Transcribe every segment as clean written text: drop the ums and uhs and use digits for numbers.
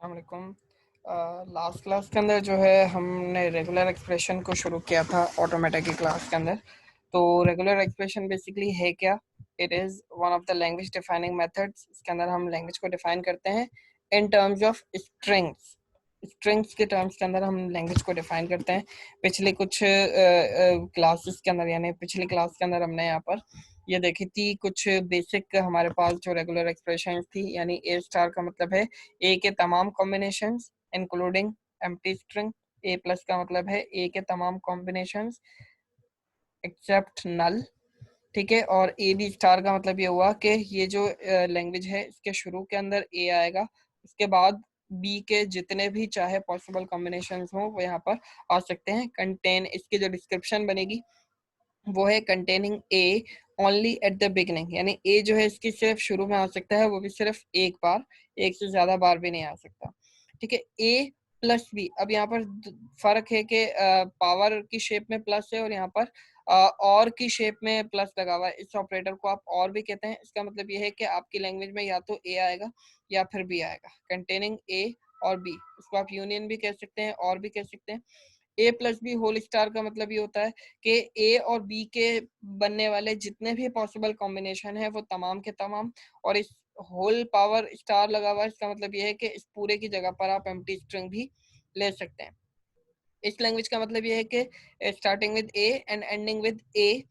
वालेकुम। Last class के अंदर जो है हमने रेगुलर एक्सप्रेशन को शुरू किया था ऑटोमेटिक की क्लास के अंदर। तो रेगुलर एक्सप्रेशन बेसिकली है क्या? It is one of the language defining methods. इसके अंदर हम लैंग्वेज को डिफाइन करते हैं in terms of strings. Strings के टर्म्स के अंदर हम लैंग्वेज को डिफाइन करते हैं। पिछले कुछ क्लासेस के अंदर यानी पिछली क्लास के अंदर हमने यहाँ पर ये देखी थी कुछ बेसिक हमारे पास जो रेगुलर एक्सप्रेशन थी, यानी ए स्टार का मतलब है ए के तमाम कॉम्बिनेशंस इंक्लूडिंग एम्प्टी स्ट्रिंग। ए प्लस का मतलब है ए के तमाम कॉम्बिनेशंस एक्सेप्ट नल। ठीक है, और ए बी स्टार का मतलब ये हुआ कि ये जो लैंग्वेज है इसके शुरू के अंदर ए आएगा, उसके बाद बी के जितने भी चाहे पॉसिबल कॉम्बिनेशंस हो वो यहाँ पर आ सकते हैं। कंटेन इसकी जो डिस्क्रिप्शन बनेगी वो है containing A only at the beginning, यानी ए जो है इसकी सिर्फ शुरू में आ सकता है, वो भी सिर्फ एक बार, एक से ज्यादा बार भी नहीं आ सकता। ठीक है, ए प्लस बी। अब यहाँ पर फर्क है कि पावर की शेप में प्लस है और यहाँ पर और की शेप में प्लस लगा हुआ है। इस ऑपरेटर को आप और भी कहते हैं। इसका मतलब ये है कि आपकी लैंग्वेज में या तो ए आएगा या फिर बी आएगा। कंटेनिंग ए और बी, उसको आप यूनियन भी कह सकते हैं और भी कह सकते हैं। ए प्लस बी होल स्टार का मतलब ये होता है कि ए और बी के बनने वाले जितने भी पॉसिबल कॉम्बिनेशन है वो तमाम के तमाम, और इस होल पावर स्टार लगा हुआ है, इसका मतलब ये है कि इस पूरे की जगह पर आप एम्प्टी स्ट्रिंग भी ले सकते हैं। इस लैंग्वेज का मतलब ये है कि starting with A and ending with A.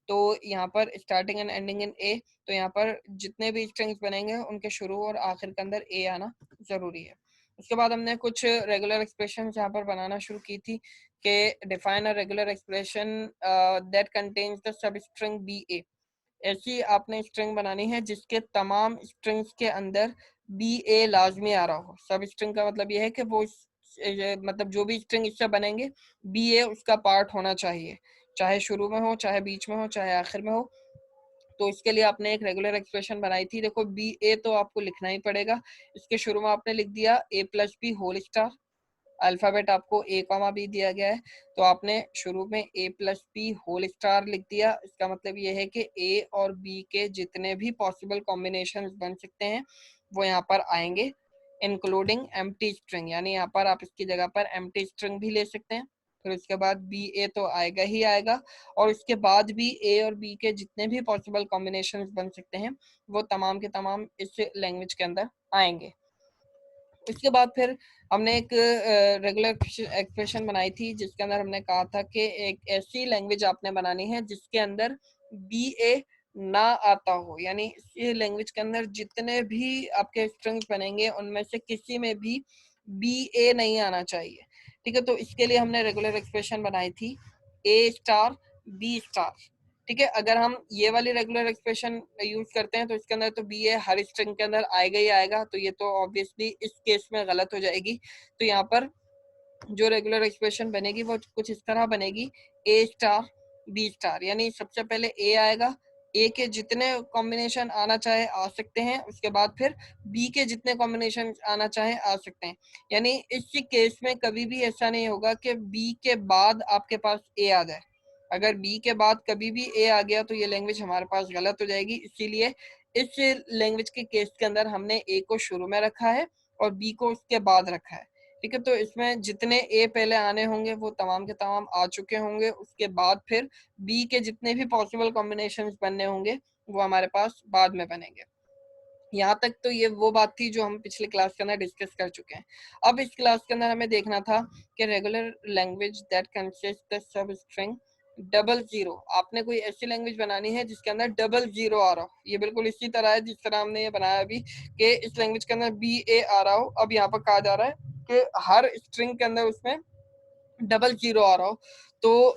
तो यहाँ पर starting and ending in A, तो यहाँ पर जितने भी स्ट्रिंग्स बनेंगे उनके शुरू और आखिर के अंदर ए आना जरूरी है। उसके बाद हमने कुछ रेगुलर एक्सप्रेशन यहाँ पर बनाना शुरू की थी कि define a regular expression that contains the substring B A. ऐसी आपने स्ट्रिंग बनानी है जिसके तमाम स्ट्रिंग्स के अंदर बी ए लाजमी आ रहा हो। सब स्ट्रिंग का मतलब ये है कि वो मतलब जो भी स्ट्रिंग इससे बनेंगे बी ए उसका पार्ट होना चाहिए, चाहे शुरू में हो, चाहे बीच में हो, चाहे आखिर में हो। तो इसके लिए आपने एक रेगुलर एक्सप्रेशन बनाई थी। देखो बी ए तो आपको लिखना ही पड़ेगा। इसके शुरू में आपने लिख दिया A plus B whole star. Alphabet आपको ए कॉमा बी दिया गया है, तो आपने शुरू में ए प्लस बी होल स्टार लिख दिया। इसका मतलब ये है कि ए और बी के जितने भी पॉसिबल कॉम्बिनेशन बन सकते हैं वो यहाँ पर आएंगे, इंक्लूडिंग एम्प्टी स्ट्रिंग, यानी यहाँ पर आप इसकी जगह पर एम्प्टी स्ट्रिंग भी ले सकते हैं। फिर उसके बाद बी ए तो आएगा ही आएगा, और उसके बाद भी ए और बी के जितने भी पॉसिबल कॉम्बिनेशन बन सकते हैं वो तमाम के तमाम इस लैंग्वेज के अंदर आएंगे। इसके बाद फिर हमने एक रेगुलर एक्सप्रेशन बनाई थी जिसके अंदर हमने कहा था कि एक ऐसी लैंग्वेज आपने बनानी है जिसके अंदर बी ए ना आता हो, यानी इस लैंग्वेज के अंदर जितने भी आपके स्ट्रिंग्स बनेंगे उनमें से किसी में भी बी ए नहीं आना चाहिए। ठीक है, तो इसके लिए हमने रेगुलर एक्सप्रेशन बनाई थी ए स्टार बी स्टार। ठीक है, अगर हम ये वाली रेगुलर एक्सप्रेशन यूज करते हैं तो इसके अंदर तो बी ए हर स्ट्रिंग के अंदर आएगा ही आएगा, तो ये तो ऑब्वियसली इस केस में गलत हो जाएगी। तो यहाँ पर जो रेगुलर एक्सप्रेशन बनेगी वो कुछ इस तरह बनेगी ए स्टार बी स्टार, यानी सबसे पहले ए आएगा, ए के जितने कॉम्बिनेशन आना चाहे आ सकते हैं, उसके बाद फिर बी के जितने कॉम्बिनेशन आना चाहे आ सकते हैं। यानी इस केस में कभी भी ऐसा नहीं होगा कि बी के बाद आपके पास ए आ जाए। अगर बी के बाद कभी भी ए आ गया तो ये लैंग्वेज हमारे पास गलत हो जाएगी। इसीलिए इस लैंग्वेज के केस के अंदर हमने ए को शुरू में रखा है और बी को उसके बाद रखा है। ठीक है, तो इसमें जितने ए पहले आने होंगे वो तमाम के तमाम आ चुके होंगे, उसके बाद फिर बी के जितने भी पॉसिबल कॉम्बिनेशंस बनने होंगे वो हमारे पास बाद में बनेंगे। यहाँ तक तो ये वो बात थी जो हम पिछले क्लास के अंदर डिस्कस कर चुके हैं। अब इस क्लास के अंदर हमें देखना था कि regular language that consist the sub string double zero. आपने कोई ऐसी लैंग्वेज बनानी है जिसके अंदर डबल जीरो आ रहा हो। ये बिल्कुल इसी तरह है जिस तरह हमने ये बनाया अभी कि इस लैंग्वेज के अंदर बी ए आ रहा हो। अब यहाँ पर कहा जा रहा है कि हर स्ट्रिंग के अंदर उसमें डबल जीरो आ रहा हो। तो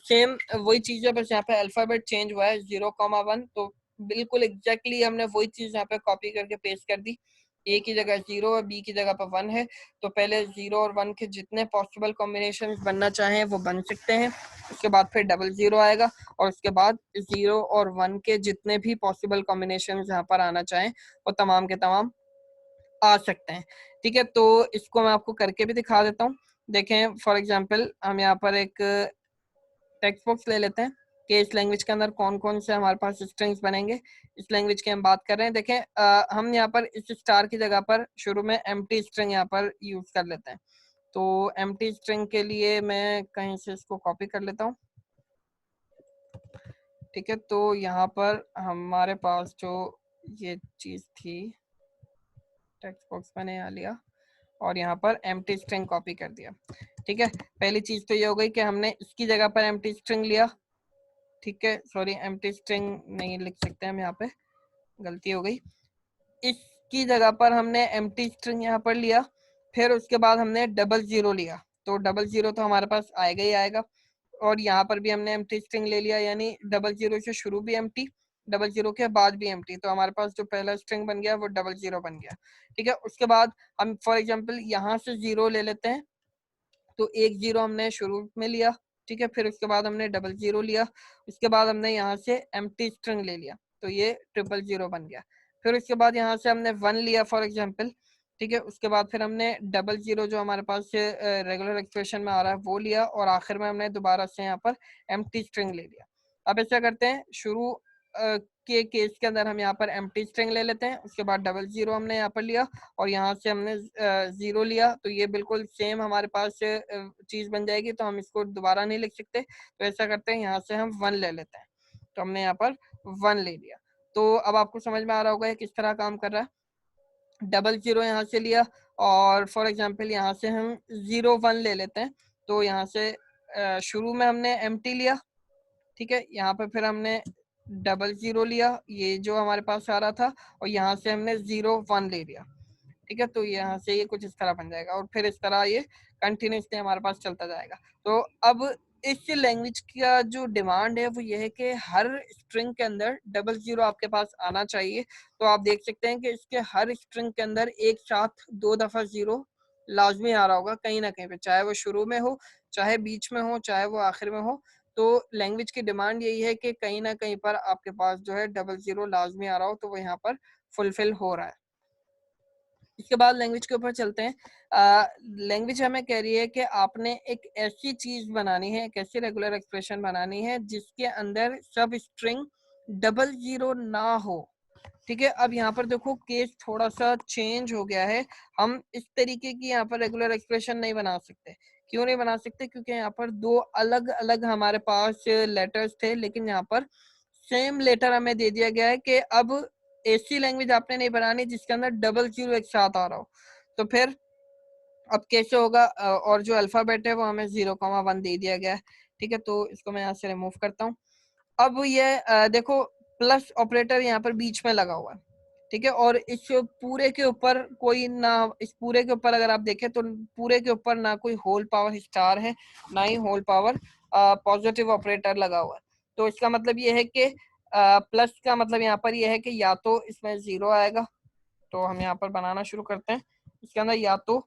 सेम वही चीज है, बस यहाँ पे अल्फाबेट चेंज हुआ है 0,1। तो बिल्कुल एग्जैक्टली हमने वही चीज यहाँ पे कॉपी करके पेस्ट कर दी। ए की जगह 0 है, बी की जगह पर 1 है, तो पहले 0 और 1 के जितने पॉसिबल कॉम्बिनेशन बनना चाहें वो बन सकते हैं। उसके बाद फिर डबल जीरो आएगा और उसके बाद 0 और 1 के जितने भी पॉसिबल कॉम्बिनेशन यहाँ पर आना चाहें वो तमाम के तमाम आ सकते हैं। ठीक है, तो इसको मैं आपको करके भी दिखा देता हूँ। देखें फॉर एग्जांपल हम यहाँ पर एक टेक्स्ट बॉक्स ले लेते हैं। कि इस लैंग्वेज के अंदर कौन कौन से हमारे पास स्ट्रिंग्स बनेंगे। इस लैंग्वेज की हम बात कर रहे हैं। देखें हम यहाँ पर इस स्टार की जगह पर शुरू में एम्प्टी स्ट्रिंग यहाँ पर यूज कर लेते हैं। तो एम्प्टी स्ट्रिंग के लिए मैं कहीं से इसको कॉपी कर लेता हूँ। ठीक है, तो यहाँ पर हमारे पास जो ये चीज थी, टेक्स्ट बॉक्स मैंने यहाँ लिया और यहाँ पर एम्प्टी स्ट्रिंग कॉपी कर दिया। ठीक है, पहली चीज तो ये हो गई कि हमने इसकी जगह पर एम्प्टी स्ट्रिंग लिया। ठीक है, सॉरी एम्प्टी स्ट्रिंग नहीं लिख सकते हम, यहाँ पे गलती हो गई। इसकी जगह पर हमने एम्प्टी स्ट्रिंग यहाँ पर लिया, फिर उसके बाद हमने डबल जीरो लिया। तो डबल जीरो तो हमारे पास आएगा ही आएगा, और यहाँ पर भी हमने एम्प्टी स्ट्रिंग ले लिया, यानी डबल जीरो से शुरू भी एम्प्टी, डबल जीरो के बाद भी एम्प्टी। तो हमारे पास जो पहला स्ट्रिंग बन गया वो डबल जीरो बन गया। ठीक है, उसके बाद हम फॉर एग्जांपल यहाँ से जीरो ले लेते हैं। तो एक जीरो हमने शुरू में लिया। ठीक है, फिर उसके बाद हमने डबल जीरो लिया, उसके बाद हमने यहाँ से एम्प्टी स्ट्रिंग ले लिया, तो ये ट्रिपल जीरो बन गया। फिर उसके बाद यहाँ से हमने वन लिया फॉर एग्जांपल। ठीक है, उसके बाद फिर हमने डबल जीरो जो हमारे पास रेगुलर एक्सप्रेशन में आ रहा है वो लिया, और आखिर में हमने दोबारा से यहाँ पर एम्प्टी स्ट्रिंग ले लिया। अब ऐसा करते हैं, शुरू के केस के अंदर हम यहाँ पर एम्प्टी स्ट्रिंग ले लेते हैं, उसके बाद डबल जीरो हमने यहाँ पर लिया और यहाँ से हमने जीरो लिया। तो ये बिल्कुल सेम हमारे पास चीज बन जाएगी, तो हम इसको दोबारा नहीं लिख सकते। तो ऐसा करते हैं, यहाँ से हम वन ले लेते हैं। तो हमने यहाँ पर वन ले लिया। तो अब आपको समझ में आ रहा होगा ये किस तरह काम कर रहा है। डबल जीरो यहाँ से लिया, और फॉर एग्जाम्पल यहाँ से हम जीरो वन ले लेते हैं। तो यहाँ से शुरू में हमने एम्प्टी लिया। ठीक है, यहाँ पे फिर हमने डबल जीरो लिया, ये जो हमारे पास आ रहा था, और यहाँ से हमने जीरो वन ले लिया। ठीक है, तो यहाँ से ये कुछ इस तरह बन जाएगा, और फिर इस तरह ये कंटिन्यूसली हमारे पास चलता जाएगा। तो अब इस लैंग्वेज का जो डिमांड है वो ये है कि हर स्ट्रिंग के अंदर डबल जीरो आपके पास आना चाहिए। तो आप देख सकते हैं कि इसके हर स्ट्रिंग के अंदर एक साथ दो दफा जीरो लाजमी आ रहा होगा कहीं ना कहीं पे, चाहे वो शुरू में हो, चाहे बीच में हो, चाहे वो आखिर में हो। तो लैंग्वेज की डिमांड यही है कि कहीं ना कहीं पर आपके पास जो है डबल जीरो लाजमी आ रहा हो, तो वो यहाँ पर फुलफिल हो रहा है। इसके बाद लैंग्वेज के ऊपर चलते हैं। लैंग्वेज हमें कह रही है कि आपने एक ऐसी चीज बनानी है, एक ऐसी रेगुलर एक्सप्रेशन बनानी है जिसके अंदर सब स्ट्रिंग डबल जीरो ना हो। ठीक है, अब यहाँ पर देखो केस थोड़ा सा चेंज हो गया है। हम इस तरीके की यहाँ पर रेगुलर एक्सप्रेशन नहीं बना सकते। क्यों नहीं बना सकते? क्योंकि यहाँ पर दो अलग अलग हमारे पास लेटर्स थे, लेकिन यहाँ पर सेम लेटर हमें दे दिया गया है कि अब ऐसी लैंग्वेज आपने नहीं बनानी जिसके अंदर डबल जीरो एक साथ आ रहा हो। तो फिर अब कैसे होगा? और जो अल्फाबेट है वो हमें 0,1 दे दिया गया है। ठीक है, तो इसको मैं यहाँ से रिमूव करता हूँ। अब ये देखो प्लस ऑपरेटर यहाँ पर बीच में लगा हुआ है। ठीक है, और इस पूरे के ऊपर कोई ना, इस पूरे के ऊपर अगर आप देखें तो पूरे के ऊपर ना कोई होल पावर स्टार है, ना ही होल पावर पॉजिटिव ऑपरेटर लगा हुआ है। तो इसका मतलब ये है कि प्लस का मतलब यहाँ पर ये है कि या तो इसमें जीरो आएगा, तो हम यहाँ पर बनाना शुरू करते हैं। इसके अंदर या तो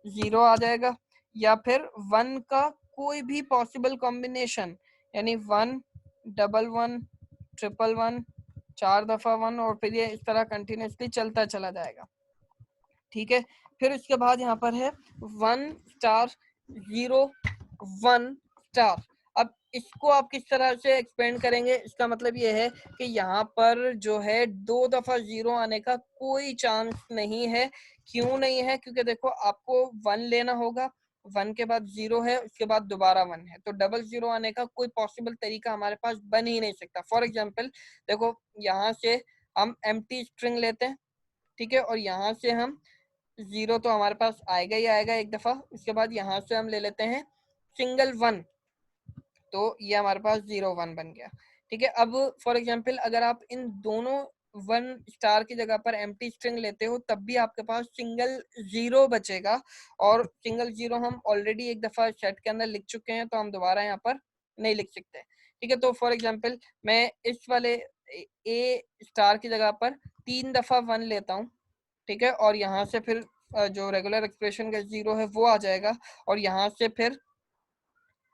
जीरो आ जाएगा, या फिर वन का कोई भी पॉसिबल कॉम्बिनेशन, यानी one, double one, triple one, चार दफा वन, और फिर ये इस तरह कंटिन्यूसली चलता चला जाएगा। ठीक है, फिर उसके बाद यहाँ पर है one star zero one star. अब इसको आप किस तरह से एक्सपेंड करेंगे? इसका मतलब ये है कि यहाँ पर जो है दो दफा जीरो आने का कोई चांस नहीं है। क्यों नहीं है? क्योंकि देखो आपको वन लेना होगा, वन के बाद जीरो है, उसके बाद दोबारा वन है, तो डबल जीरो आने का कोई पॉसिबल तरीका हमारे पास बन ही नहीं सकता। फॉर एग्जाम्पल देखो यहाँ से हम एम्प्टी स्ट्रिंग लेते हैं। ठीक है, और यहाँ से हम जीरो तो हमारे पास आएगा ही आएगा एक दफा, उसके बाद यहाँ से हम ले लेते हैं सिंगल वन, तो ये हमारे पास जीरो वन बन गया। ठीक है, अब फॉर एग्जाम्पल अगर आप इन दोनों वन स्टार की जगह पर एम्प्टी स्ट्रिंग लेते हो तब भी आपके पास सिंगल जीरो बचेगा, और सिंगल जीरो हम ऑलरेडी एक दफा सेट के अंदर लिख चुके हैं, तो हम दोबारा यहाँ पर नहीं लिख सकते। ठीक है, तो फॉर एग्जाम्पल मैं इस वाले ए स्टार की जगह पर तीन दफा वन लेता हूँ। ठीक है, और यहाँ से फिर जो रेगुलर एक्सप्रेशन का जीरो है वो आ जाएगा, और यहाँ से फिर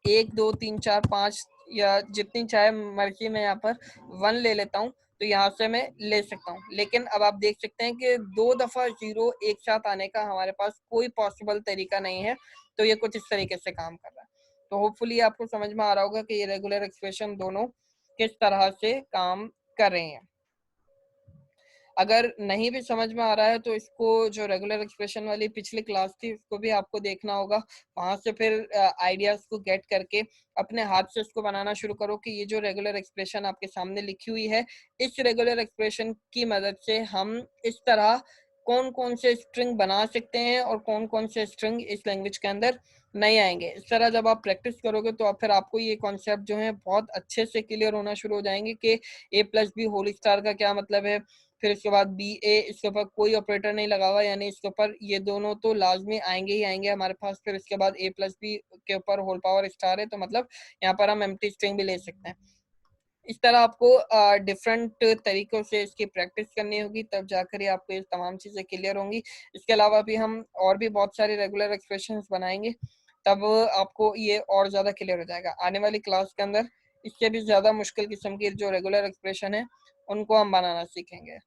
एक दो तीन चार पाँच या जितनी चाहे मर्जी मैं यहाँ पर वन ले लेता हूँ, तो यहाँ से मैं ले सकता हूँ। लेकिन अब आप देख सकते हैं कि दो दफा जीरो एक साथ आने का हमारे पास कोई पॉसिबल तरीका नहीं है। तो ये कुछ इस तरीके से काम कर रहा है। तो होपफुली आपको समझ में आ रहा होगा कि ये रेगुलर एक्सप्रेशन दोनों किस तरह से काम कर रहे हैं। अगर नहीं भी समझ में आ रहा है तो इसको जो रेगुलर एक्सप्रेशन वाली पिछली क्लास थी उसको भी आपको देखना होगा, वहां से फिर आइडियाज को गेट करके अपने हाथ से इसको बनाना शुरू करो कि ये जो रेगुलर एक्सप्रेशन आपके सामने लिखी हुई है, इस रेगुलर एक्सप्रेशन की मदद से हम इस तरह कौन कौन से स्ट्रिंग बना सकते हैं और कौन कौन से स्ट्रिंग इस लैंग्वेज के अंदर नहीं आएंगे। इस तरह जब आप प्रैक्टिस करोगे तो फिर आपको ये कॉन्सेप्ट जो है बहुत अच्छे से क्लियर होना शुरू हो जाएंगे कि ए प्लस बी होल स्टार का क्या मतलब है। फिर इसके बाद बी ए, इसके ऊपर कोई ऑपरेटर नहीं लगा हुआ, यानी इसके ऊपर ये दोनों तो लाजमी आएंगे ही आएंगे हमारे पास। फिर इसके बाद ए प्लस बी के ऊपर होल पावर स्टार है, तो मतलब यहाँ पर हम एम्प्टी स्ट्रिंग भी ले सकते हैं। इस तरह आपको डिफरेंट तरीकों से इसकी प्रैक्टिस करनी होगी, तब जाकर ही आपको ये तमाम चीजें क्लियर होंगी। इसके अलावा भी हम और भी बहुत सारे रेगुलर एक्सप्रेशंस बनाएंगे, तब आपको ये और ज्यादा क्लियर हो जाएगा। आने वाली क्लास के अंदर इससे भी ज्यादा मुश्किल किस्म की जो रेगुलर एक्सप्रेशन है उनको हम बनाना सीखेंगे।